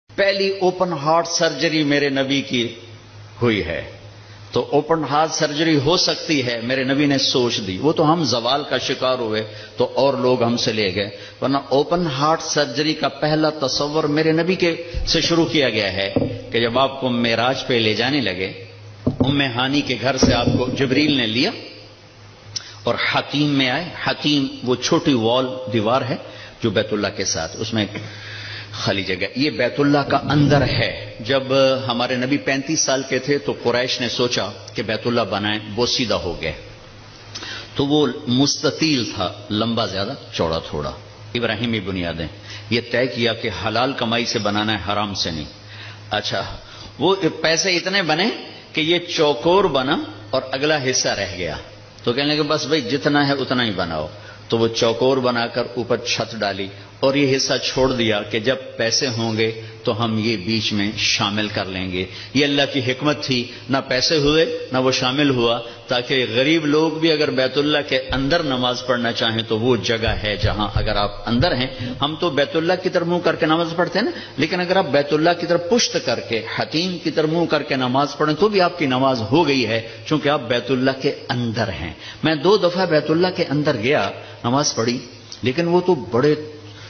پہلی open heart surgery میرے نبی کی ہوئی ہے. تو اوپن ہارٹ سرجری ہو سکتی ہے میرے نبی نے سوچ دی. وہ تو ہم زوال کا شکار ہوئے تو اور لوگ ہم سے لے گئے، ورنہ اوپن ہارٹ سرجری کا پہلا تصور میرے نبی کے سے شروع کیا گیا ہے کہ جب آپ کو معراج پہ لے جانے لگے، ام ہانی کے گھر سے آپ کو جبریل نے لیا اور حتیم میں آئے. حتیم وہ چھوٹی وال دیوار ہے جو بیت اللہ کے ساتھ، اس میں خالی جگہ، یہ بیت اللہ کا اندر ہے. جب ہمارے نبی 35 سال کے تھے تو قریش نے سوچا کہ بیت اللہ بنائیں، بوسیدہ ہو گئے تو وہ مستطیل تھا، لمبا زیادہ چوڑا تھوڑا. ابراہیمی بنیادیں، یہ طے کیا کہ حلال کمائی سے بنانا ہے، حرام سے نہیں. اچھا وہ پیسے اتنے بنے کہ یہ چوکور بنا اور اگلا حصہ رہ گیا، تو کہنے لگے بس بھائی جتنا ہے اتنا ہی بناؤ. تو وہ چوکور بنا کر اوپر چھت ڈالی اور یہ حصہ چھوڑ دیا کہ جب پیسے ہوں گے تو ہم یہ بیچ میں شامل کر لیں گے. یہ اللہ کی حکمت تھی، نہ پیسے ہوئے نہ وہ شامل ہوا، تاکہ غریب لوگ بھی اگر بیت اللہ کے اندر نماز پڑھنا چاہیں تو وہ جگہ ہے جہاں اگر آپ اندر ہیں. ہم تو بیت اللہ کی طرف منہ کر کے نماز پڑھتے ہیں نا، لیکن اگر آپ بیت اللہ کی طرف پشت کر کے حتیم کی طرف منہ کر کے نماز پڑھیں تو بھی آپ کی نماز ہو گئی ہے، چونکہ آپ بیت اللہ کے اندر ہیں. میں 2 دفعہ بیت اللہ کے اندر گیا، نماز پڑھی، لیکن وہ تو بڑے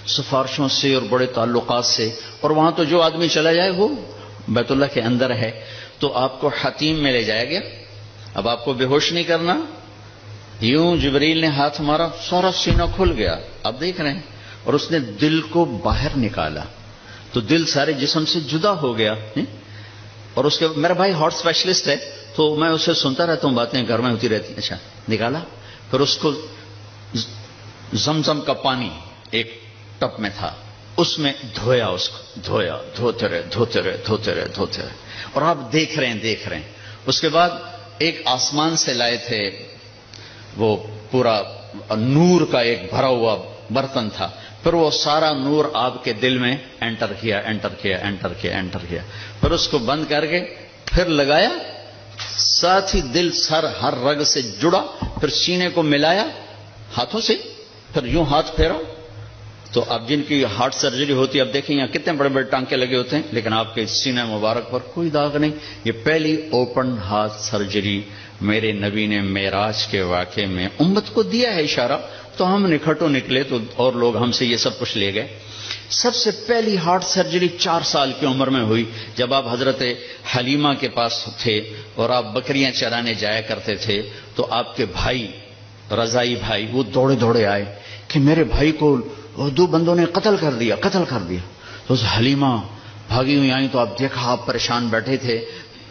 سفارشوں سے اور بڑے تعلقات سے، اور وہاں تو جو آدمی چلا جائے وہ بیت اللہ کے اندر ہے. تو آپ کو حتیم میں لے جایا گیا. اب آپ کو بے ہوش نہیں کرنا، یوں جبریل نے ہاتھ مارا، سارا سینہ کھل گیا. آپ دیکھ رہے ہیں، اور اس نے دل کو باہر نکالا تو دل سارے جسم سے جدا ہو گیا. اور اس کے میرا بھائی ہارٹ اسپیشلسٹ ہے تو میں اسے سنتا رہتا ہوں، باتیں گھر میں ہوتی رہتی. اچھا نکالا، پھر اس کو زمزم کا پانی ایک ٹپ میں تھا، اس میں دھویا، اس کو دھویا، دھوتے رہے. اور آپ دیکھ رہے ہیں. اس کے بعد ایک آسمان سے لائے تھے، وہ پورا نور کا ایک بھرا ہوا برتن تھا. پھر وہ سارا نور آپ کے دل میں انٹر کیا. پھر اس کو بند کر کے پھر لگایا، ساتھ ہی دل سر ہر رگ سے جڑا. پھر سینے کو ملایا ہاتھوں سے، پھر یوں ہاتھ پھیرا. تو اب جن کی ہارٹ سرجری ہوتی ہے، اب دیکھیں یہاں کتنے بڑے بڑے ٹانکے لگے ہوتے ہیں، لیکن آپ کے سینے مبارک پر کوئی داغ نہیں. یہ پہلی اوپن ہارٹ سرجری میرے نبی نے معراج کے واقعے میں امت کو دیا ہے اشارہ. تو ہم نکھٹوں نکلے تو اور لوگ ہم سے یہ سب کچھ لے گئے. سب سے پہلی ہارٹ سرجری 4 سال کی عمر میں ہوئی، جب آپ حضرت حلیمہ کے پاس تھے اور آپ بکریاں چرانے جایا کرتے تھے. تو آپ کے بھائی، رضائی بھائی، وہ دوڑے دوڑے آئے کہ میرے بھائی کو 2 بندوں نے قتل کر دیا. تو حلیمہ بھاگی ہوئی آئی تو آپ دیکھا آپ پریشان بیٹھے تھے.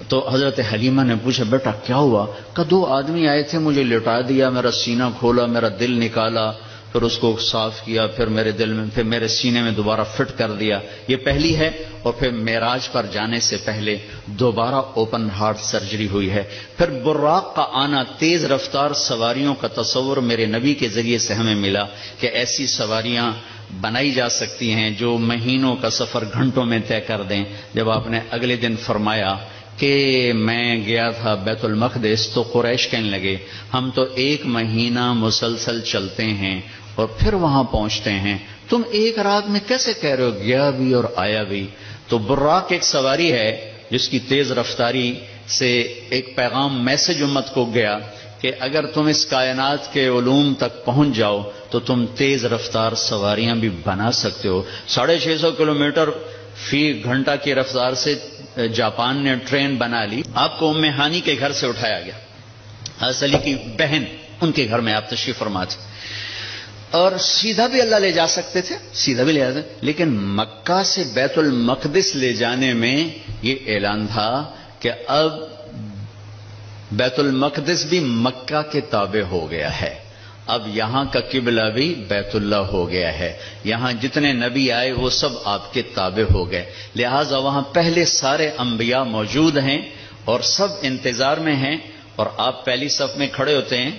تو حضرت حلیمہ نے پوچھا بیٹا کیا ہوا؟ کہ 2 آدمی آئے تھے، مجھے لٹا دیا، میرا سینہ کھولا، میرا دل نکالا، پھر اس کو صاف کیا، پھر میرے دل میں، پھر میرے سینے میں دوبارہ فٹ کر دیا. یہ پہلی ہے. اور پھر معراج پر جانے سے پہلے دوبارہ اوپن ہارٹ سرجری ہوئی ہے. پھر براق کا آنا، تیز رفتار سواریوں کا تصور میرے نبی کے ذریعے سے ہمیں ملا کہ ایسی سواریاں بنائی جا سکتی ہیں جو مہینوں کا سفر گھنٹوں میں طے کر دیں. جب آپ نے اگلے دن فرمایا کہ میں گیا تھا بیت المقدس تو قریش کہنے لگے ہم تو 1 مہینہ مسلسل چلتے ہیں اور پھر وہاں پہنچتے ہیں، تم 1 رات میں کیسے کہہ رہے ہو گیا بھی اور آیا بھی؟ تو براق ایک سواری ہے جس کی تیز رفتاری سے ایک پیغام، میسج امت کو گیا کہ اگر تم اس کائنات کے علوم تک پہنچ جاؤ تو تم تیز رفتار سواریاں بھی بنا سکتے ہو. 650 کلومیٹر فی گھنٹہ کی رفتار سے جاپان نے ٹرین بنا لی. آپ کو ام ہانی کے گھر سے اٹھایا گیا، حضرت علی کی بہن، ان کے گھر میں آپ تشریف فرما تھے. اور سیدھا بھی اللہ لے جا سکتے تھے، سیدھا بھی لے جاتے، لیکن مکہ سے بیت المقدس لے جانے میں یہ اعلان تھا کہ اب بیت المقدس بھی مکہ کے تابع ہو گیا ہے، اب یہاں کا قبلہ بھی بیت اللہ ہو گیا ہے، یہاں جتنے نبی آئے وہ سب آپ کے تابع ہو گئے. لہذا وہاں پہلے سارے انبیاء موجود ہیں اور سب انتظار میں ہیں. اور آپ پہلی صف میں کھڑے ہوتے ہیں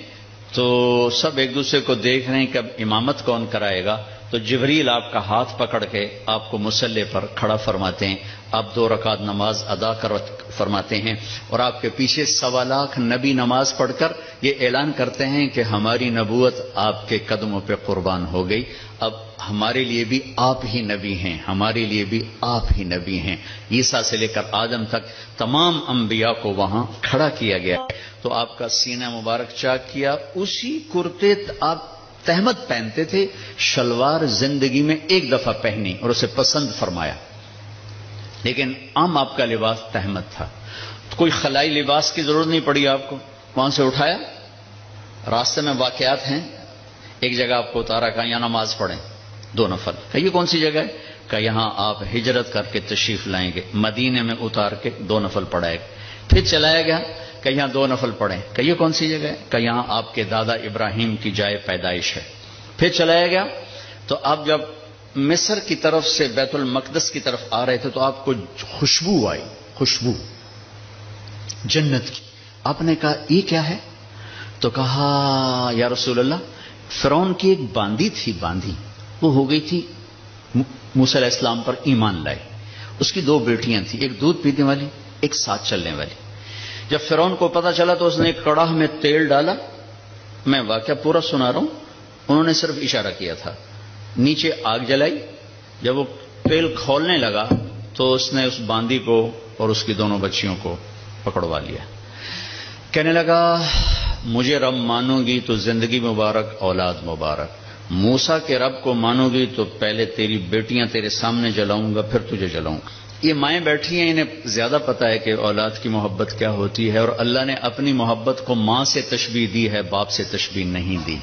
تو سب ایک دوسرے کو دیکھ رہے ہیں کہ اب امامت کون کرائے گا. تو جبریل آپ کا ہاتھ پکڑ کے آپ کو مصلی پر کھڑا فرماتے ہیں، آپ 2 رکعت نماز ادا فرماتے ہیں، اور آپ کے پیچھے 1.25 لاکھ نبی نماز پڑھ کر یہ اعلان کرتے ہیں کہ ہماری نبوت آپ کے قدموں پہ قربان ہو گئی، اب ہمارے لیے بھی آپ ہی نبی ہیں، ہمارے لیے بھی آپ ہی نبی ہیں۔ عیسیٰ سے لے کر آدم تک تمام انبیاء کو وہاں کھڑا کیا گیا، تو آپ کا سینہ مبارک چاک کیا، اسی کرتے آپ تہمت پہنتے تھے، شلوار زندگی میں ایک دفعہ پہنی اور اسے پسند فرمایا، لیکن عام آپ کا لباس تہمت تھا، تو کوئی خلائی لباس کی ضرورت نہیں پڑی آپ کو، وہاں سے اٹھایا، راستے میں واقعات ہیں، ایک جگہ آپ کو اتارا، کہا یہاں نماز پڑھیں 2 نفل، کہ یہ کون سی جگہ ہے؟ کہ یہاں آپ ہجرت کر کے تشریف لائیں گے، مدینے میں اتار کے 2 نفل پڑھائے گا، پھر چلایا گیا کہ یہاں 2 نفل پڑھیں، کہ یہ کون سی جگہ ہے؟ کہ یہاں آپ کے دادا ابراہیم کی جائے پیدائش ہے، پھر چلایا گیا، تو آپ جب مصر کی طرف سے بیت المقدس کی طرف آ رہے تھے تو آپ کو خوشبو آئی، خوشبو جنت کی، آپ نے کہا یہ کیا ہے؟ تو کہا یا رسول اللہ، فرعون کی ایک باندی تھی، باندی وہ ہو گئی تھی، موسیٰ علیہ السلام پر ایمان لائے، اس کی 2 بیٹیاں تھیں، ایک دودھ پینے والی، ایک ساتھ چلنے والی۔ جب فرعون کو پتا چلا تو اس نے ایک کڑاہ میں تیل ڈالا، میں واقعہ پورا سنا رہا ہوں، انہوں نے صرف اشارہ کیا تھا، نیچے آگ جلائی، جب وہ تیل کھولنے لگا تو اس نے اس باندی کو اور اس کی دونوں بچیوں کو پکڑوا لیا، کہنے لگا مجھے رب مانو گی تو زندگی مبارک اولاد مبارک، موسیٰ کے رب کو مانو گی تو پہلے تیری بیٹیاں تیرے سامنے جلاؤں گا پھر تجھے جلاؤں گا۔ یہ مائیں بیٹھی ہیں، انہیں زیادہ پتہ ہے کہ اولاد کی محبت کیا ہوتی ہے، اور اللہ نے اپنی محبت کو ماں سے تشبیہ دی ہے، باپ سے تشبیہ نہیں دی،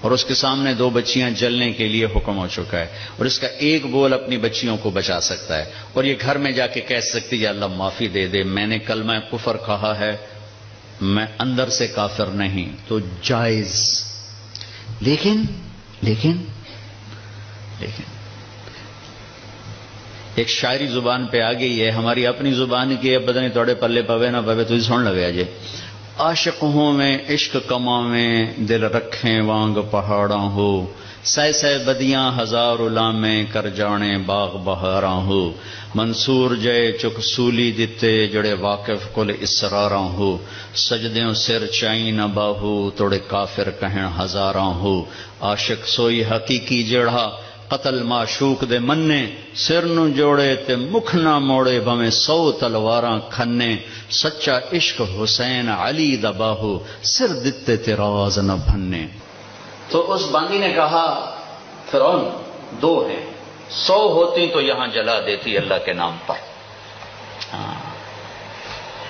اور اس کے سامنے 2 بچیاں جلنے کے لیے حکم ہو چکا ہے، اور اس کا ایک بول اپنی بچیوں کو بچا سکتا ہے، اور یہ گھر میں جا کے کہہ سکتی ہے اللہ معافی دے دے، میں نے کلمہ کفر کہا ہے، میں اندر سے کافر نہیں، تو جائز۔ لیکن ایک شاعری زبان پہ آ گئی ہے، ہماری اپنی زبان کی ہے، پتہ نہیں توڑے پلے پوے نہ پوے، تجھے سن لگے جی، عاشق ہوں میں عشق کماویں، دل رکھیں وانگ پہاڑاں ہو، سہ سہ بدیاں ہزار علامیں، کر جانے باغ بہاراں ہو، منصور جے چک سولی دتے، جڑے واقف کل اسراراں ہو، سجدیوں سر چائی نہ باہو، توڑے کافر کہن ہزاراں ہو، عاشق سوئی حقیقی جڑا قتل معشوق دے مننے، سر نو جوڑے تے مکھ نہ موڑے، بھویں 100 تلواراں کھنے، سچا عشق حسین علی دا باہو، سر دتے تے راز نہ بھنے۔ تو اس باندی نے کہا فرعون 2 ہیں، 100 ہوتی تو یہاں جلا دیتی اللہ کے نام پر۔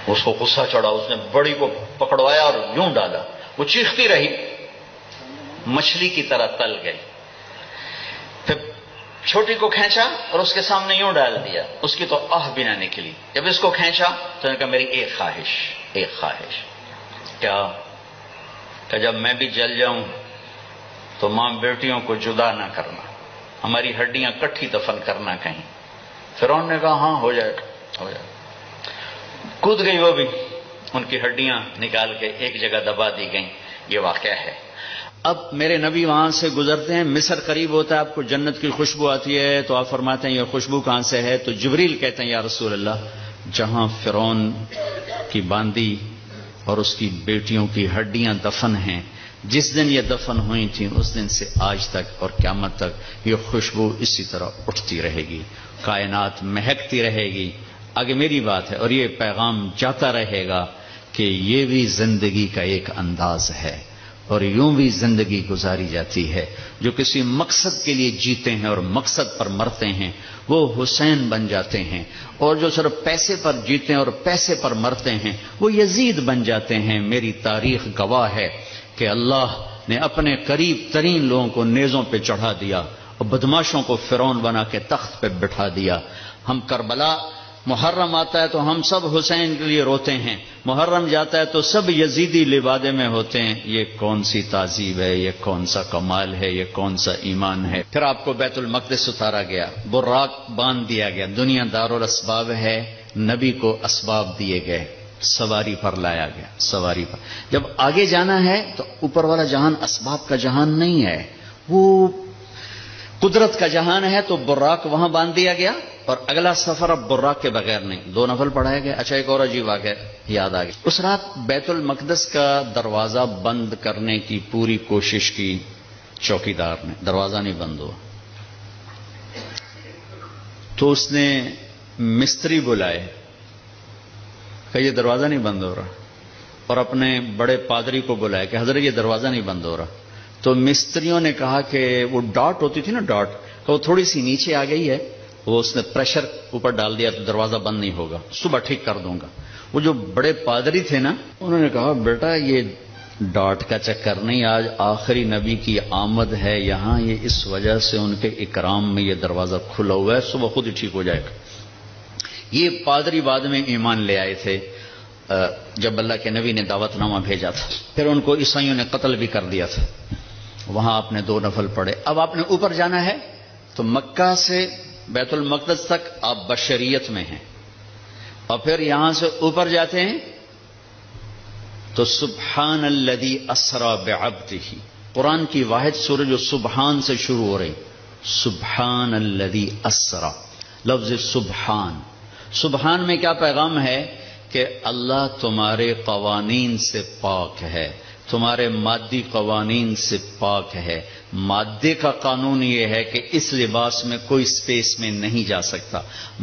اس کو غصہ چڑھا، اس نے بڑی کو پکڑوایا اور یوں ڈالا، وہ چیختی رہی، مچھلی کی طرح تل گئی، پھر چھوٹی کو کھینچا اور اس کے سامنے یوں ڈال دیا، اس کی تو آہ بھی نہ نکلی، جب اس کو کھینچا تو نے کہا میری ایک خواہش، کیا؟ کہ جب میں بھی جل جاؤں تو ماں بیٹیوں کو جدا نہ کرنا، ہماری ہڈیاں کٹھی دفن کرنا کہیں۔ فرعون نے کہا ہاں ہو جائے گا۔ کود گئی وہ بھی، ان کی ہڈیاں نکال کے ایک جگہ دبا دی گئیں، یہ واقعہ ہے۔ اب میرے نبی وہاں سے گزرتے ہیں، مصر قریب ہوتا ہے، آپ کو جنت کی خوشبو آتی ہے، تو آپ فرماتے ہیں یہ خوشبو کہاں سے ہے؟ تو جبریل کہتے ہیں یا رسول اللہ، جہاں فرعون کی باندی اور اس کی بیٹیوں کی ہڈیاں دفن ہیں، جس دن یہ دفن ہوئی تھیں اس دن سے آج تک اور قیامت تک یہ خوشبو اسی طرح اٹھتی رہے گی، کائنات مہکتی رہے گی۔ آگے میری بات ہے، اور یہ پیغام جاتا رہے گا کہ یہ بھی زندگی کا ایک انداز ہے، اور یوں بھی زندگی گزاری جاتی ہے۔ جو کسی مقصد کے لیے جیتے ہیں اور مقصد پر مرتے ہیں وہ حسین بن جاتے ہیں، اور جو صرف پیسے پر جیتے ہیں اور پیسے پر مرتے ہیں وہ یزید بن جاتے ہیں۔ میری تاریخ گواہ ہے کہ اللہ نے اپنے قریب ترین لوگوں کو نیزوں پہ چڑھا دیا اور بدماشوں کو فرعون بنا کے تخت پہ بٹھا دیا۔ ہم کربلا محرم آتا ہے تو ہم سب حسین کے لیے روتے ہیں، محرم جاتا ہے تو سب یزیدی لبادے میں ہوتے ہیں۔ یہ کون سی تعذیب ہے، یہ کون سا کمال ہے، یہ کون سا ایمان ہے؟ پھر آپ کو بیت المقدس اتارا گیا، براق باندھ دیا گیا، دنیا دارالاسباب ہے، نبی کو اسباب دیے گئے، سواری پر لایا گیا، سواری پر۔ جب آگے جانا ہے تو اوپر والا جہان اسباب کا جہان نہیں ہے، وہ قدرت کا جہان ہے تو براق وہاں باندھ دیا گیا، اور اگلا سفر اب براق کے بغیر نہیں، 2 نفل پڑھائے گئے۔ اچھا ایک اور عجیب واقعہ یاد آ گیا، اس رات بیت المقدس کا دروازہ بند کرنے کی پوری کوشش کی چوکیدار نے، دروازہ نہیں بند ہوا، تو اس نے مستری بلائے کہ یہ دروازہ نہیں بند ہو رہا، اور اپنے بڑے پادری کو بلایا کہ حضرت یہ دروازہ نہیں بند ہو رہا۔ تو مستریوں نے کہا کہ وہ ڈاٹ ہوتی تھی نا، ڈاٹ، کہ وہ تھوڑی سی نیچے آ گئی ہے، وہ اس نے پریشر اوپر ڈال دیا تو دروازہ بند نہیں ہوگا، صبح ٹھیک کر دوں گا۔ وہ جو بڑے پادری تھے نا، انہوں نے کہا بیٹا یہ ڈاٹ کا چکر نہیں، آج آخری نبی کی آمد ہے یہاں، یہ اس وجہ سے ان کے اکرام میں یہ دروازہ کھلا ہوا ہے، صبح خود ہی ٹھیک ہو جائے گا۔ یہ پادری بعد میں ایمان لے آئے تھے جب اللہ کے نبی نے دعوت نامہ بھیجا تھا، پھر ان کو عیسائیوں نے قتل بھی کر دیا تھا۔ وہاں آپ نے 2 نفل پڑھے۔ اب آپ نے اوپر جانا ہے تو مکہ سے بیت المقدس تک آپ بشریت میں ہیں، اور پھر یہاں سے اوپر جاتے ہیں تو سبحان الذی اسری بعبدہ، قرآن کی واحد سورہ جو سبحان سے شروع ہو رہی، سبحان الذی اسری، لفظ سبحان۔ سبحان میں کیا پیغام ہے کہ اللہ تمہارے قوانین سے پاک ہے، تمہارے مادی قوانین سے پاک ہے۔ مادے کا قانون یہ ہے کہ اس لباس میں کوئی سپیس میں نہیں جا سکتا،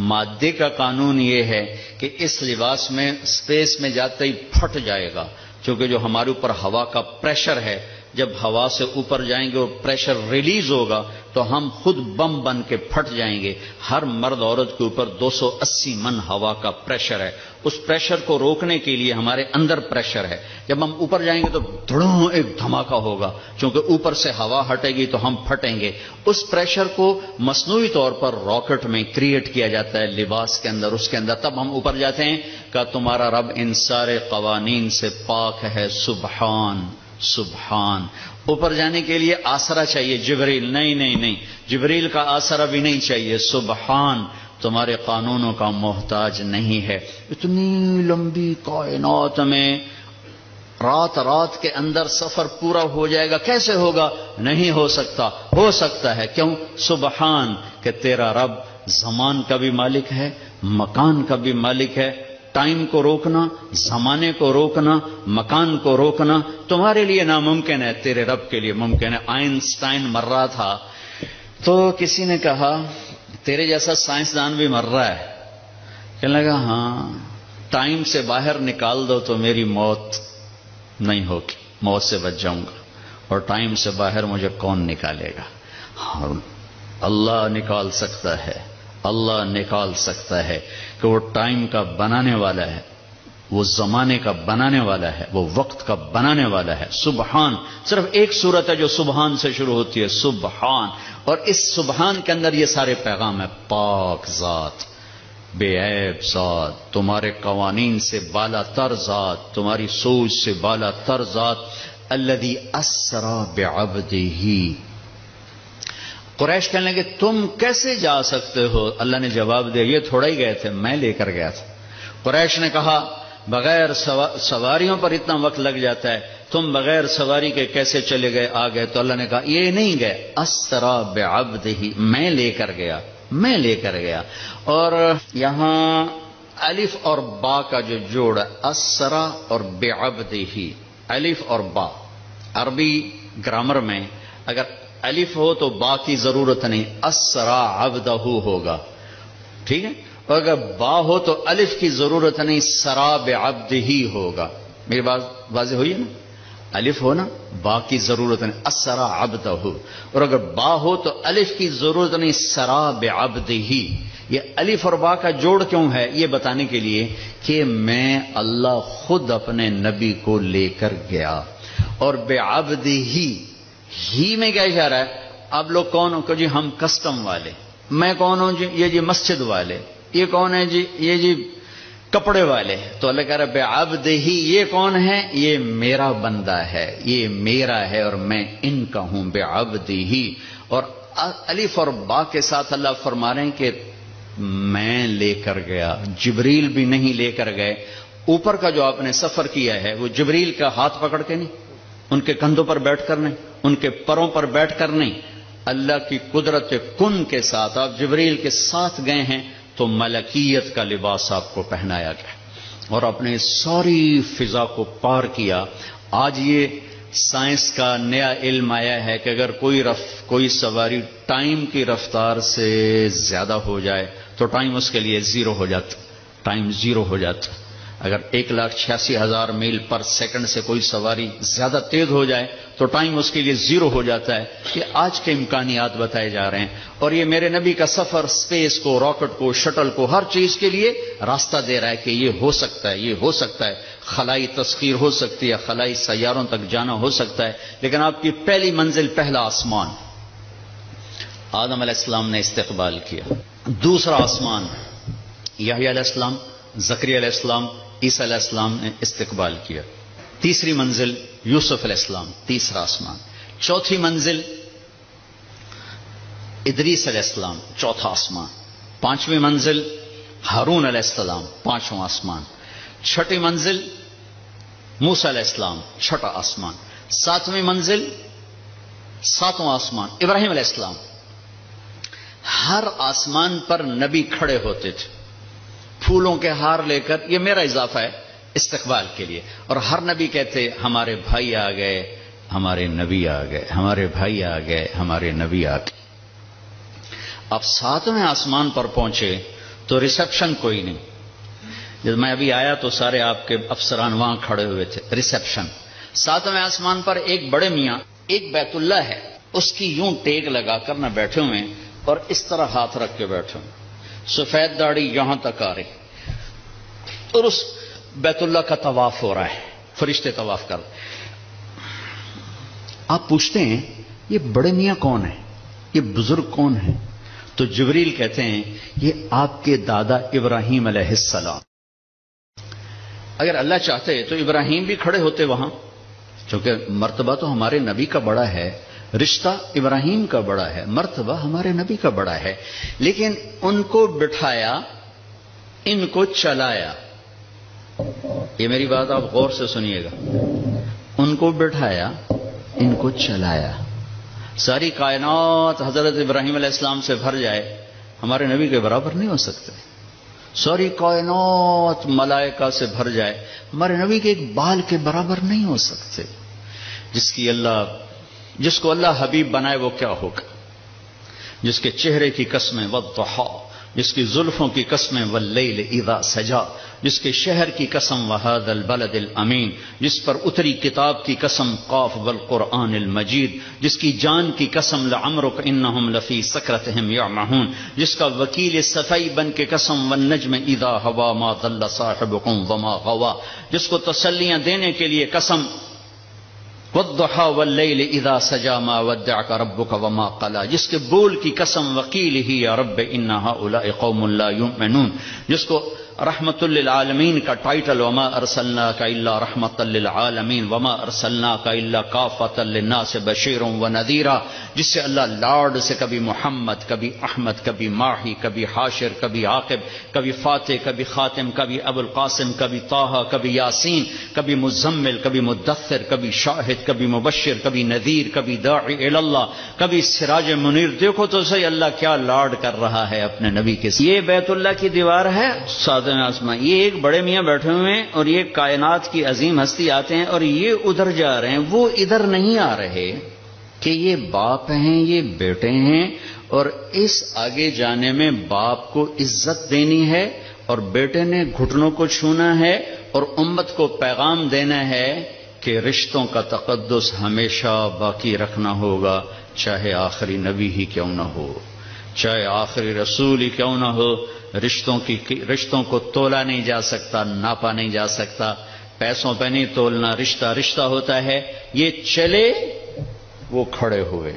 مادے کا قانون یہ ہے کہ اس لباس میں سپیس میں جاتے ہی پھٹ جائے گا، کیونکہ جو ہمارے اوپر ہوا کا پریشر ہے، جب ہوا سے اوپر جائیں گے اور پریشر ریلیز ہوگا تو ہم خود بم بن کے پھٹ جائیں گے۔ ہر مرد عورت کے اوپر 280 من ہوا کا پریشر ہے، اس پریشر کو روکنے کے لیے ہمارے اندر پریشر ہے۔ جب ہم اوپر جائیں گے تو دھڑوں ایک دھماکہ ہوگا، کیونکہ اوپر سے ہوا ہٹے گی تو ہم پھٹیں گے۔ اس پریشر کو مصنوعی طور پر راکٹ میں کریٹ کیا جاتا ہے لباس کے اندر، اس کے اندر، تب ہم اوپر جاتے ہیں کہ تمہارا رب ان سارے قوانین سے پاک ہے، سبحان سبحان۔ اوپر جانے کے لیے آسرا چاہیے، جبریل نہیں نہیں نہیں، جبریل کا آسرا بھی نہیں چاہیے، سبحان تمہارے قانونوں کا محتاج نہیں ہے۔ اتنی لمبی کائنات میں رات کے اندر سفر پورا ہو جائے گا، کیسے ہوگا؟ نہیں ہو سکتا، ہو سکتا ہے، کیوں؟ سبحان کہ تیرا رب زمان کا بھی مالک ہے، مکان کا بھی مالک ہے۔ ٹائم کو روکنا، زمانے کو روکنا، مکان کو روکنا تمہارے لیے ناممکن ہے، تیرے رب کے لیے ممکن ہے۔ آئنسٹائن مر رہا تھا تو کسی نے کہا تیرے جیسا سائنسدان بھی مر رہا ہے، کہنے لگا ہاں ٹائم سے باہر نکال دو تو میری موت نہیں ہوگی، موت سے بچ جاؤں گا، اور ٹائم سے باہر مجھے کون نکالے گا؟ اللہ نکال سکتا ہے، اللہ نکال سکتا ہے کہ وہ ٹائم کا بنانے والا ہے، وہ زمانے کا بنانے والا ہے، وہ وقت کا بنانے والا ہے۔ سبحان، صرف ایک صورت ہے جو سبحان سے شروع ہوتی ہے، سبحان، اور اس سبحان کے اندر یہ سارے پیغام ہے۔ پاک ذات، بے عیب ذات، تمہارے قوانین سے بالا تر ذات، تمہاری سوچ سے بالا تر ذات، الذی اسری بعبدہ۔ قریش کہنے لگے تم کیسے جا سکتے ہو؟ اللہ نے جواب دیا یہ تھوڑا ہی گئے تھے، میں لے کر گیا تھا۔ قریش نے کہا بغیر سواریوں پر اتنا وقت لگ جاتا ہے، تم بغیر سواری کے کیسے چلے گئے آ گئے؟ تو اللہ نے کہا یہ نہیں گئے، اسری بعبدہ، میں لے کر گیا، میں لے کر گیا۔ اور یہاں الف اور با کا جو جوڑ ہے، اسری اور بعبدہ، الف اور با، عربی گرامر میں اگر الف ہو تو با کی ضرورت نہیں، اسری عبدہ ہوگا، ٹھیک ہے؟ اور اگر با ہو تو الف کی ضرورت نہیں، سرا بعبدہ ہوگا۔ میری بات واضح ہوئی ہے نا؟ الف ہو نا، با کی ضرورت نہیں، اسری عبدہ، اور اگر با ہو تو الف کی ضرورت نہیں، سرا بعبدہ۔ یہ الف اور با کا جوڑ کیوں ہے؟ یہ بتانے کے لیے کہ میں اللہ خود اپنے نبی کو لے کر گیا، اور بعبدہ ہی میں کیا اشارہ ہے؟ آپ لوگ کون ہو کہ جی ہم کسٹم والے، میں کون ہوں جی؟ یہ جی مسجد والے، یہ کون ہے جی؟ یہ جی کپڑے والے۔ تو اللہ کہہ رہا ہے بعبدہ، یہ کون ہے؟ یہ میرا بندہ ہے، یہ میرا ہے اور میں ان کا ہوں، بعبدہ۔ اور الف اور با کے ساتھ اللہ فرما رہے ہیں کہ میں لے کر گیا، جبریل بھی نہیں لے کر گئے۔ اوپر کا جو آپ نے سفر کیا ہے وہ جبریل کا ہاتھ پکڑ کے نہیں، ان کے کندھوں پر بیٹھ کر نہیں، ان کے پروں پر بیٹھ کر نہیں، اللہ کی قدرت کن کے ساتھ آپ جبریل کے ساتھ گئے ہیں تو ملکیت کا لباس آپ کو پہنایا گیا اور اپنے ساری فضا کو پار کیا. آج یہ سائنس کا نیا علم آیا ہے کہ اگر کوئی سواری ٹائم کی رفتار سے زیادہ ہو جائے تو ٹائم اس کے لیے زیرو ہو جاتا. ٹائم زیرو ہو جاتا. اگر 1,86,000 میل پر سیکنڈ سے کوئی سواری زیادہ تیز ہو جائے تو ٹائم اس کے لیے زیرو ہو جاتا ہے. یہ آج کے امکانیات بتائے جا رہے ہیں اور یہ میرے نبی کا سفر سپیس کو، راکٹ کو، شٹل کو، ہر چیز کے لیے راستہ دے رہا ہے کہ یہ ہو سکتا ہے، یہ ہو سکتا ہے. خلائی تسخیر ہو سکتی ہے، خلائی سیاروں تک جانا ہو سکتا ہے، لیکن آپ کی پہلی منزل پہلا آسمان آدم علیہ السلام نے استقبال کیا. دوسرا آسمان یحییٰ علیہ السلام، زکریا علیہ السلام، عیسیٰ علیہ السلام نے استقبال کیا. تیسری منزل یوسف علیہ السلام، تیسرا آسمان. چوتھی منزل ادریس علیہ السلام، چوتھا آسمان. پانچویں منزل ہارون علیہ السلام، پانچواں آسمان. چھٹی منزل موسیٰ علیہ السلام، چھٹا آسمان. ساتویں منزل، ساتواں آسمان ابراہیم علیہ السلام. ہر آسمان پر نبی کھڑے ہوتے تھے پھولوں کے ہار لے کر، یہ میرا اضافہ ہے، استقبال کے لیے. اور ہر نبی کہتے ہمارے بھائی آ گئے، ہمارے نبی آ گئے، ہمارے بھائی آ گئے، ہمارے نبی آ گئے. اب ساتویں آسمان پر پہنچے تو ریسپشن کوئی نہیں. جب میں ابھی آیا تو سارے آپ کے افسران وہاں کھڑے ہوئے تھے. ریسپشن ساتویں آسمان پر ایک بڑے میاں، ایک بیت اللہ ہے، اس کی یوں ٹیک لگا کر نہ بیٹھے ہوئے اور اس طرح ہاتھ رکھ کے بیٹھے ہوئے، سفید داڑھی یہاں تک آ رہی اور اس بیت اللہ کا طواف ہو رہا ہے، فرشتے طواف کر. آپ پوچھتے ہیں یہ بڑے میاں کون ہیں، یہ بزرگ کون ہیں؟ تو جبریل کہتے ہیں یہ آپ کے دادا ابراہیم علیہ السلام. اگر اللہ چاہتے تو ابراہیم بھی کھڑے ہوتے وہاں، کیونکہ مرتبہ تو ہمارے نبی کا بڑا ہے، رشتہ ابراہیم کا بڑا ہے، مرتبہ ہمارے نبی کا بڑا ہے. لیکن ان کو بٹھایا، ان کو چلایا. یہ میری بات آپ غور سے سنیے گا. ان کو بٹھایا، ان کو چلایا. ساری کائنات حضرت ابراہیم علیہ السلام سے بھر جائے، ہمارے نبی کے برابر نہیں ہو سکتے. ساری کائنات ملائکہ سے بھر جائے، ہمارے نبی کے ایک بال کے برابر نہیں ہو سکتے. جس کو اللہ حبیب بنائے وہ کیا ہوگا؟ جس کے چہرے کی قسمیں والضحی، جس کی زلفوں کی قسمیں واللیل اذا سجا، جس کے شہر کی قسم وہذا البلد الامین، جس پر اتری کتاب کی قسم قاف والقرآن المجید، جس کی جان کی قسم لعمرک انہم لفی سکرتہم یعمہون، جس کا وکیل صفائی بن کے قسم والنجم اذا ہوا ما ضل صاحبکم وما غوا، جس کو تسلیاں دینے کے لیے قسم والضحى واللیل اذا سجا ما ودعک ربک وما قلا، جس کے بول کی قسم وقیلہ یا رب ان ہؤلاء قوم لا یؤمنون، جس کو رحمت للعالمین کا ٹائٹل وما ارسلناک الا رحمت للعالمین وما ارسلناک الا کافۃ للناس بشیر ونذیرا، جس سے اللہ لاڈ سے کبھی محمد، کبھی احمد، کبھی ماہی، کبھی حاشر، کبھی عاقب، کبھی فاتح، کبھی خاتم، کبھی ابو القاسم، کبھی طٰہٰ، کبھی یاسین، کبھی مزمل، کبھی مدثر، کبھی شاہد، کبھی مبشر، کبھی نذیر، کبھی داعی الی اللہ، کبھی سراج منیر. دیکھو تو صحیح اللہ کیا لاڈ کر رہا ہے اپنے نبی کے ساتھ. یہ بیت اللہ کی دیوار ہے آسمان. یہ ایک بڑے میاں بیٹھے ہوئے ہیں اور یہ کائنات کی عظیم ہستی آتے ہیں اور یہ ادھر جا رہے ہیں، وہ ادھر نہیں آ رہے کہ یہ باپ ہیں، یہ بیٹے ہیں. اور اس آگے جانے میں باپ کو عزت دینی ہے اور بیٹے نے گھٹنوں کو چھونا ہے اور امت کو پیغام دینا ہے کہ رشتوں کا تقدس ہمیشہ باقی رکھنا ہوگا، چاہے آخری نبی ہی کیوں نہ ہو، چاہے آخری رسول ہی کیوں نہ ہو. رشتوں کو تولا نہیں جا سکتا، ناپا نہیں جا سکتا، پیسوں پہ نہیں تولنا. رشتہ رشتہ ہوتا ہے. یہ چلے، وہ کھڑے ہوئے.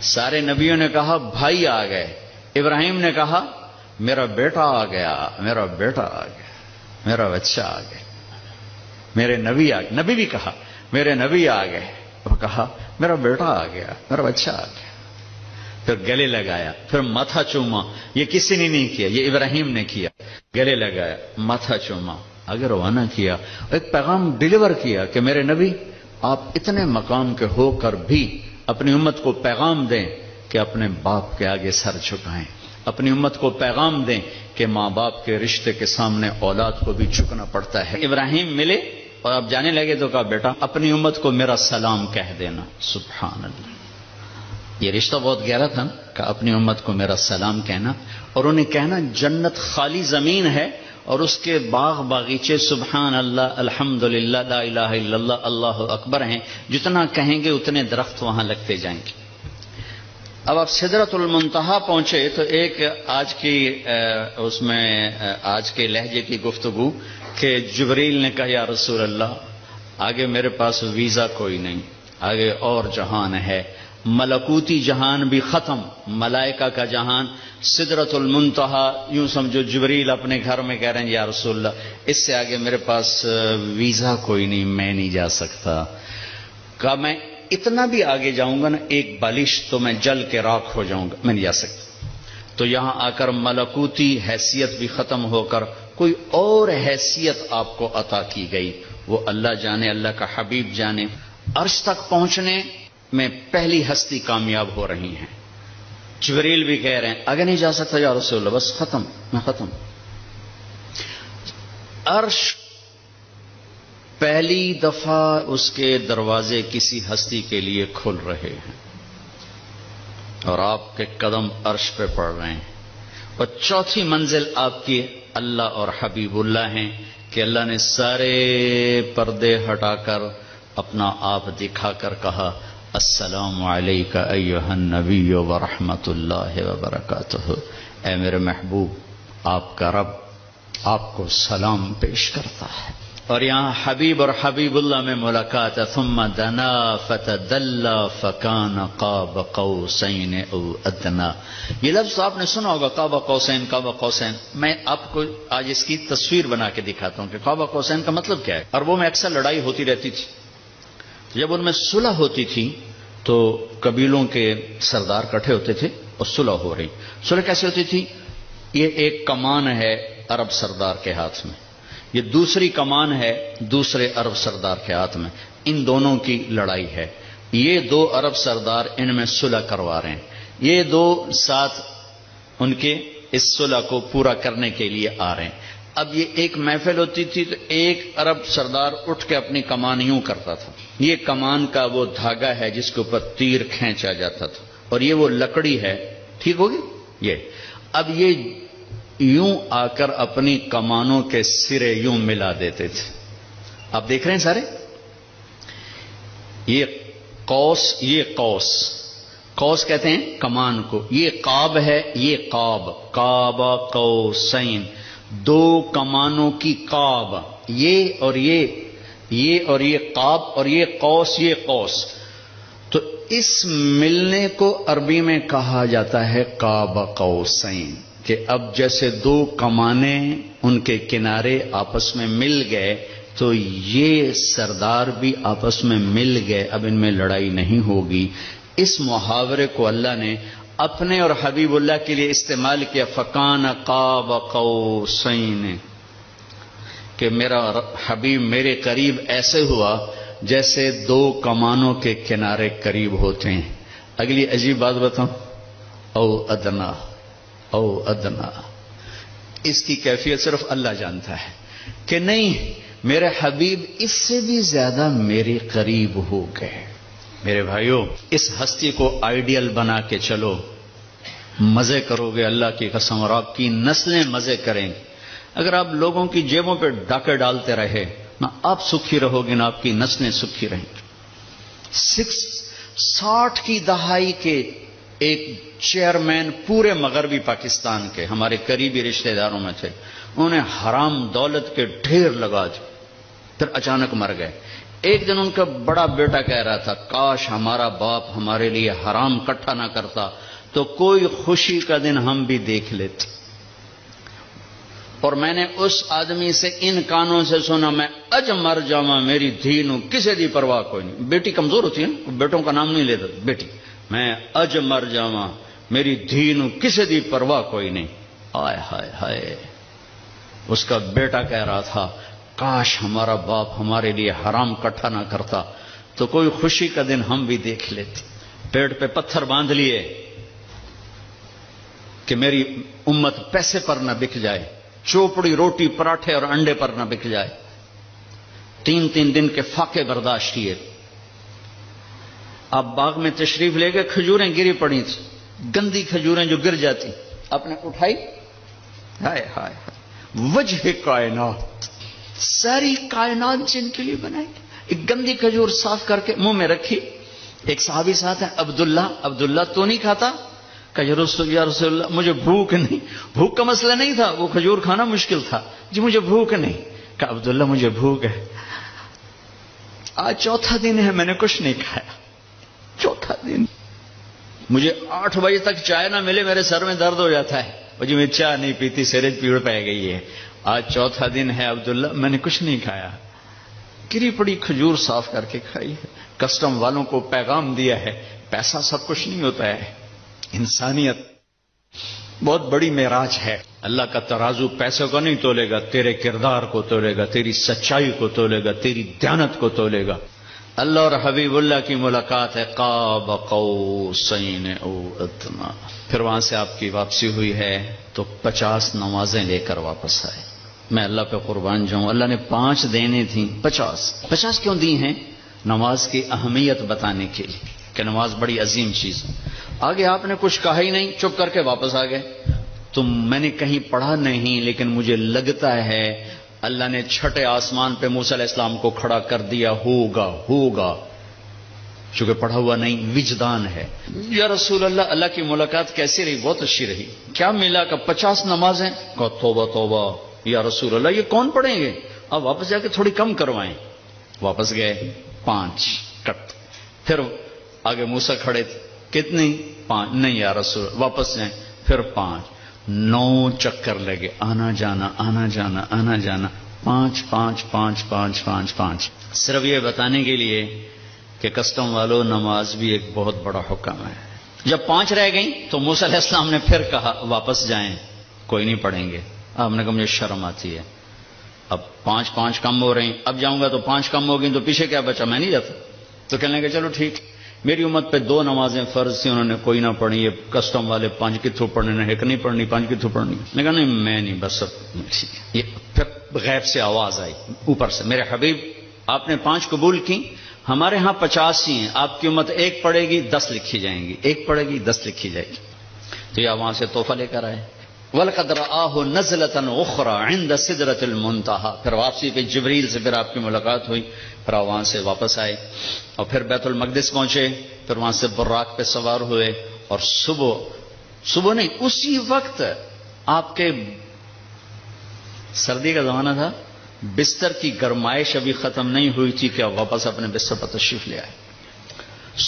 سارے نبیوں نے کہا بھائی آ گئے. ابراہیم نے کہا میرا بیٹا آ گیا، میرا بیٹا آ گیا، میرا بچہ آ گیا. میرے نبی آ گئے. نبی بھی کہا میرے نبی آ گئے. وہ کہا میرا بیٹا آ گیا، میرا بچہ آ گیا. پھر گلے لگایا، پھر ماتھا چوما. یہ کسی نے نہیں کیا، یہ ابراہیم نے کیا. گلے لگایا، ماتھا چوما، آگے روانہ کیا. ایک پیغام ڈیلیور کیا کہ میرے نبی آپ اتنے مقام کے ہو کر بھی اپنی امت کو پیغام دیں کہ اپنے باپ کے آگے سر جھکائیں، اپنی امت کو پیغام دیں کہ ماں باپ کے رشتے کے سامنے اولاد کو بھی جھکنا پڑتا ہے۔ ابراہیم ملے اور اب جانے لگے تو کہا بیٹا اپنی امت کو میرا سلام کہہ دینا۔ سبحان اللہ، یہ رشتہ بہت گہرا تھا کہ اپنی امت کو میرا سلام کہنا، اور انہیں کہنا جنت خالی زمین ہے اور اس کے باغ باغیچے سبحان اللہ الحمدللہ لا الہ الا اللہ اللہ اکبر ہیں، جتنا کہیں گے اتنے درخت وہاں لگتے جائیں گے۔ اب آپ سدرۃ المنتہا پہنچے تو ایک آج کی اس میں آج کے لہجے کی گفتگو کہ جبریل نے کہا یا رسول اللہ آگے میرے پاس ویزا کوئی نہیں، آگے اور جہان ہے، ملکوتی جہان بھی ختم، ملائکہ کا جہان، سدرۃ المنتہا، یوں سمجھو جبریل اپنے گھر میں کہہ رہے ہیں یا رسول اللہ اس سے آگے میرے پاس ویزا کوئی نہیں، میں نہیں جا سکتا۔ کہا میں اتنا بھی آگے جاؤں گا نا ایک بالش تو میں جل کے راکھ ہو جاؤں گا، میں نہیں جا سکتا۔ تو یہاں آ کر ملکوتی حیثیت بھی ختم ہو کر کوئی اور حیثیت آپ کو عطا کی گئی، وہ اللہ جانے، اللہ کا حبیب جانے۔ عرش تک پہنچنے میں پہلی ہستی کامیاب ہو رہی ہیں۔ جبریل بھی کہہ رہے ہیں آگے نہیں جا سکتا یا رسول اللہ، بس ختم، میں ختم۔ عرش پہلی دفعہ اس کے دروازے کسی ہستی کے لیے کھل رہے ہیں اور آپ کے قدم عرش پہ پڑ رہے ہیں، اور چوتھی منزل آپ کی اللہ اور حبیب اللہ ہیں کہ اللہ نے سارے پردے ہٹا کر اپنا آپ دکھا کر کہا السلام علیک ایھا النبی ورحمۃ اللہ وبرکاتہ، اے میرے محبوب آپ کا رب آپ کو سلام پیش کرتا ہے۔ اور یہاں حبیب اور حبیب اللہ میں ملاقات ہے، ثم دنا فتدلى فكان قاب قوسین او ادنى۔ یہ لفظ آپ نے سنا ہوگا قاب قوسین، قاب قوسین۔ میں آپ کو آج اس کی تصویر بنا کے دکھاتا ہوں کہ قاب قوسین کا مطلب کیا ہے۔ عربوں میں اکثر لڑائی ہوتی رہتی تھی، جب ان میں صلح ہوتی تھی تو قبیلوں کے سردار کٹھے ہوتے تھے اور صلح ہو رہی۔ صلح کیسے ہوتی تھی؟ یہ ایک کمان ہے عرب سردار کے ہاتھ میں، یہ دوسری کمان ہے دوسرے عرب سردار کے ہاتھ میں، ان دونوں کی لڑائی ہے۔ یہ دو عرب سردار ان میں صلح کروا رہے ہیں، یہ دو ساتھ ان کے اس صلح کو پورا کرنے کے لیے آ رہے ہیں۔ اب یہ ایک محفل ہوتی تھی تو ایک عرب سردار اٹھ کے اپنی کمان یوں کرتا تھا، یہ کمان کا وہ دھاگا ہے جس کے اوپر تیر کھینچا جاتا تھا، اور یہ وہ لکڑی ہے، ٹھیک ہوگی یہ۔ اب یہ یوں آ کر اپنی کمانوں کے سرے یوں ملا دیتے تھے۔ آپ دیکھ رہے ہیں سارے، یہ قوس، یہ قوس، قوس کہتے ہیں کمان کو، یہ قاب ہے، یہ قاب، قاب قوسین، دو کمانوں کی قاب، یہ اور یہ قاب، اور یہ قوس، یہ قوس۔ تو اس ملنے کو عربی میں کہا جاتا ہے قاب قوسین، کہ اب جیسے دو کمانیں ان کے کنارے آپس میں مل گئے تو یہ سردار بھی آپس میں مل گئے، اب ان میں لڑائی نہیں ہوگی۔ اس محاورے کو اللہ نے اپنے اور حبیب اللہ کے لیے استعمال کیا، فکان قاب قوسین، کہ میرا حبیب میرے قریب ایسے ہوا جیسے دو کمانوں کے کنارے قریب ہوتے ہیں۔ اگلی عجیب بات بتاؤں، او ادنا، او ادنا، اس کی کیفیت صرف اللہ جانتا ہے کہ نہیں میرے حبیب اس سے بھی زیادہ میرے قریب ہو گئے۔ میرے بھائیوں، اس ہستی کو آئیڈیل بنا کے چلو، مزے کرو گے اللہ کی قسم، اور آپ کی نسلیں مزے کریں گے۔ اگر آپ لوگوں کی جیبوں پہ ڈاکے ڈالتے رہے، نہ آپ سکھی رہو گے نہ آپ کی نسلیں سکھی رہیں گی۔ 60 کی دہائی کے ایک چیئرمین پورے مغربی پاکستان کے ہمارے قریبی رشتہ داروں میں تھے، انہوں نے حرام دولت کے ڈھیر لگا دی، پھر اچانک مر گئے۔ ایک دن ان کا بڑا بیٹا کہہ رہا تھا کاش ہمارا باپ ہمارے لیے حرام کٹھا نہ کرتا تو کوئی خوشی کا دن ہم بھی دیکھ لیتے۔ اور میں نے اس آدمی سے ان کانوں سے سنا، میں اج مر جاواں میری دھی نو کسے دی پرواہ کوئی نہیں۔ بیٹی کمزور ہوتی ہے نا، بیٹوں کا نام نہیں لیتا، بیٹی، میں اج مر جاواں میری دھی نو کسے دی پرواہ کوئی نہیں۔ آئے ہائے ہائے، اس کا بیٹا کہہ رہا تھا کاش ہمارا باپ ہمارے لیے حرام کٹھا نہ کرتا تو کوئی خوشی کا دن ہم بھی دیکھ لیتے۔ پیٹ پہ پتھر باندھ لیے کہ میری امت پیسے پر نہ بک جائے، چوپڑی روٹی پراٹھے اور انڈے پر نہ بک جائے. 3 دن کے فاقے برداشت کیے. آپ باغ میں تشریف لے گئے، کھجوریں گری پڑی تھی، گندی کھجوریں جو گر جاتی، آپ نے اٹھائی، ہائے ہائے وجہ کائنات، ساری کائنات جن کے لیے بنائی، ایک گندی کھجور صاف کر کے منہ میں رکھی. ایک صحابی ساتھ ہیں عبداللہ تو نہیں کھاتا؟ کہ یا رسول اللہ مجھے بھوک نہیں. بھوک کا مسئلہ نہیں تھا، وہ کھجور کھانا مشکل تھا. جی مجھے بھوک نہیں. کہ عبداللہ مجھے بھوک ہے، آج 4تھا دن ہے میں نے کچھ نہیں کھایا، 4تھا دن، مجھے 8 بجے تک چائے نہ ملے میرے سر میں درد ہو جاتا ہے. جی میں چائے نہیں پیتی، سیرج پیڑ پہ گئی ہے. آج 4تھا دن ہے عبداللہ میں نے کچھ نہیں کھایا. گری پڑی کھجور صاف کر کے کھائی ہے. کسٹم والوں کو پیغام دیا ہے، پیسہ سب کچھ نہیں ہوتا ہے، انسانیت بہت بڑی معراج ہے. اللہ کا ترازو پیسے کو نہیں تولے گا، تیرے کردار کو تولے گا، تیری سچائی کو تولے گا، تیری دیانت کو تولے گا. اللہ اور حبیب اللہ کی ملاقات ہے، قاب قوسین او ادنی. پھر وہاں سے آپ کی واپسی ہوئی ہے تو 50 نمازیں لے کر واپس آئے. میں اللہ پہ قربان جاؤں، اللہ نے 5 دینے تھیں، 50 کیوں دی ہیں؟ نماز کی اہمیت بتانے کے لیے کہ نماز بڑی عظیم چیز ہے. آگے آپ نے کچھ کہا ہی نہیں، چپ کر کے واپس آ گئے. تو میں نے کہیں پڑھا نہیں، لیکن مجھے لگتا ہے اللہ نے 6 آسمان پہ موسیٰ علیہ السلام کو کھڑا کر دیا، ہوگا چونکہ پڑھا ہوا نہیں، وجدان ہے. یا رسول اللہ کی ملاقات کیسی رہی؟ بہت اچھی رہی. کیا ملا؟ کہ 50 نمازیں. کہا توبہ یا رسول اللہ یہ کون پڑھیں گے؟ اب واپس جا کے تھوڑی کم کروائیں. واپس گئے، 5 کٹ. پھر آگے موسیٰ کھڑے تھے، کتنی؟ 5. نہیں یا رسول، واپس جائیں. پھر 5. 9 چکر لگے، آنا جانا 5. صرف یہ بتانے کے لیے کہ کسٹم والوں نماز بھی ایک بہت بڑا حکم ہے. جب 5 رہ گئیں تو موسیٰ علیہ السلام نے پھر کہا واپس جائیں، کوئی نہیں پڑھیں گے. آپ نے کہا مجھے شرم آتی ہے، اب 5 کم ہو رہے ہیں، اب جاؤں گا تو 5 کم ہو گئی تو پیچھے کیا بچا؟ میں نہیں جاتا. تو کہنے لگے چلو ٹھیک. میری امت پہ 2 نمازیں فرض تھیں، انہوں نے کوئی نہ پڑھی. یہ کسٹم والے 5 کی تھرو پڑھنے نے، ایک نہیں پڑھنی، 5 کی تھرو پڑھنی. میں کہا نہیں میں نہیں، بس اب ٹھیک ہے. یہ پھر غیب سے آواز آئی اوپر سے، میرے حبیب آپ نے 5 قبول کی، ہمارے ہاں 50 ہی ہیں، آپ کی امت 1 پڑھے گی 10 لکھی جائیں گی، 1 پڑھے گی 10 لکھی جائے گی. تو یہ وہاں سے تحفہ لے کر آئے. وَلَقَدْ رَآهُ نَزْلَةً أُخْرَىٰ عِندَ سِدْرَةِ الْمُنتَهَىٰ. پھر واپسی پہ جبریل سے پھر آپ کی ملاقات ہوئی. پھر وہاں سے واپس آئے اور پھر بیت المقدس پہنچے. پھر وہاں سے براق پہ سوار ہوئے اور صبح نہیں، اسی وقت آپ کے سردی کا زمانہ تھا، بستر کی گرمائش ابھی ختم نہیں ہوئی تھی کہ آپ واپس اپنے بستر پر تشریف لے آئے.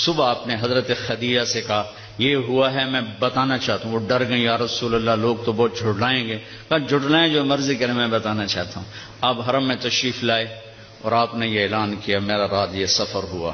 صبح آپ نے حضرت خدیجہ سے کہا یہ ہوا ہے، میں بتانا چاہتا ہوں. وہ ڈر گئی، یا رسول اللہ لوگ تو بہت جھٹلائیں گے. کہا جھٹلائیں، جو مرضی کریں، میں بتانا چاہتا ہوں. آپ حرم میں تشریف لائے اور آپ نے یہ اعلان کیا میرا رات یہ سفر ہوا.